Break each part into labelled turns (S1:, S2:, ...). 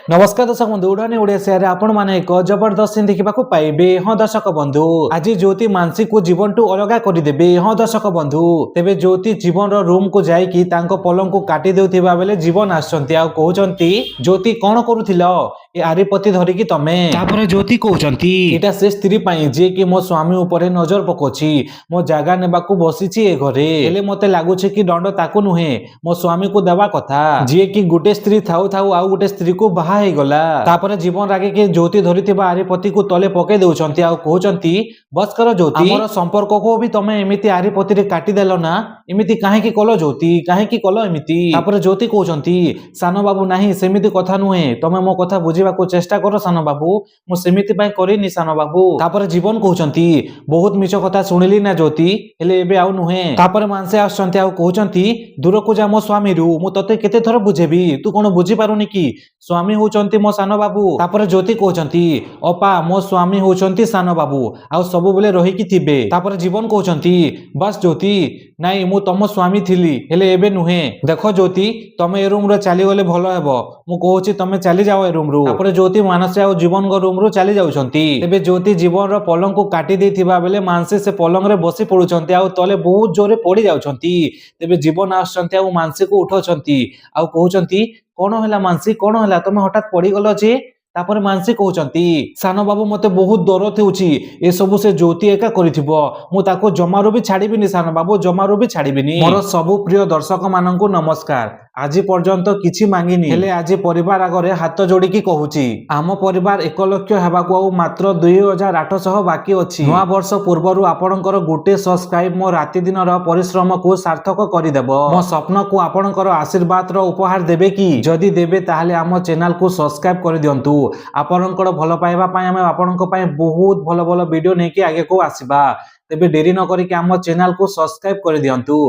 S1: नमस्कार दर्शक बंधु उड़ानी ओडिया से आपण माने एक जबरदस्त सीन देखा पाइबे। हाँ दर्शक बंधु आज ज्योति मानसी को जीवन टू अलग करदेवे। हाँ दर्शक बंधु तेबे ज्योति जीवन रूम को जाइकी तांको पलंग को काटी देउथिबा बेले जीवन आछंती आ कहउचंती ज्योति कोन करूथिलो ए आरिपति धरिकी तमे। तापर ज्योति कहउचंती एटा से स्त्री पई जे कि मो स्वामी ऊपर नजर पकोछि, मो जागा नेबाकू बसिछि ए घरे, हेले मते लागुछि कि दंड ताकू नुहे मो स्वामी को देवा कथा, जे कि गुटे स्त्री थाउ थाउ आउ गुटे स्त्री को बाहा हे गला। तापर जीवन रागे के ज्योति धरिथिबा आरिपति को तले पके देउचंती आ कहउचंती बस कर ज्योति, हमर संपर्क को भी तमे एमिति आरिपति रे काटी देलो ना, एमिति काहे की कलो ज्योति, काहे की कलो एमिति। तापर ज्योति कहउचंती सानो बाबू नाही सेमिति कथा नुहे, तमे मो कथा बुझिबा को चेष्टा करो सानो बाबू, मो सेमिति पई करिनी सानो बाबू। तापर जीवन कहउचंती बहुत मिछ कथा सुनिली ना ज्योति, हेले एबे आउ नुहे। तापर मानसे आछंती आ कहउचंती दूर को जा मो स्वामी रु, मु तते केते थर बुझेबी, तू कोन बुझी पारुनी की स्वामी होचंती मो सानो बाबू। तापर ज्योति कहउचंती अपा मो स्वामी होचंती सानो बाबू आउ सब बेले रही की थिबे। तापर जीवन कहउचंती बस ज्योति नाई मु तम स्वामी थिली, हेले एबे नुहे। देखो ज्योति तमे ए रूम रो चली गले भलो हेबो, मु कहउची तमे चली जाओ ए रूम रो। तापर ज्योति मानस आ जीवन गो रूम रो चली जाउछंती। तेबे ज्योति जीवन रो पलंग को काटी देथिबा बेले मानसे से पलंग रे बसी पडुछंती आ तले बहुत जोरे पड़ी जाउछंती। तेबे जीवन आछंती आ मानसे को उठौछंती आ कहउछंती कोन होला मानसी, कोन होला तमे हठात पड़ी गलो जे। तापर मानसी कहउचंती सानो बाबू मते बहुत दरद हेउची, ए सब से ज्योति एका करिथिबो, मु ताको जमारो भी छाड़ीबिनी सानो बाबू, जमारो भी छाड़ीबिनी। मोर सबु प्रिय दर्शक माननकु नमस्कार। आज पर्यंत किछि मांगिनी, हेले आज परिवार आगरे हाथ जोड़ी की कहूची आम परिवार 1 लाख हेबाकू आ मात्र 2800 बाकी अछि। नवा वर्ष पूर्वरु आपणकर गोटे सब्सक्राइब मो राति दिनर परिश्रम को सार्थक करिदेबो। मो स्वप्न को आपणकर आशीर्वाद रो उपहार देबे की, जदि देबे ताहाले आम चैनल को सब्सक्राइब कर दियंतु। आपणकर भलो पाइबा पई आमे आपणक पई बहुत भलो भलो वीडियो नेकी आगे को आसीबा। तेबे देरी न करी के आम चैनल को सब्सक्राइब कर दियंतु।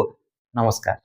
S1: नमस्कार।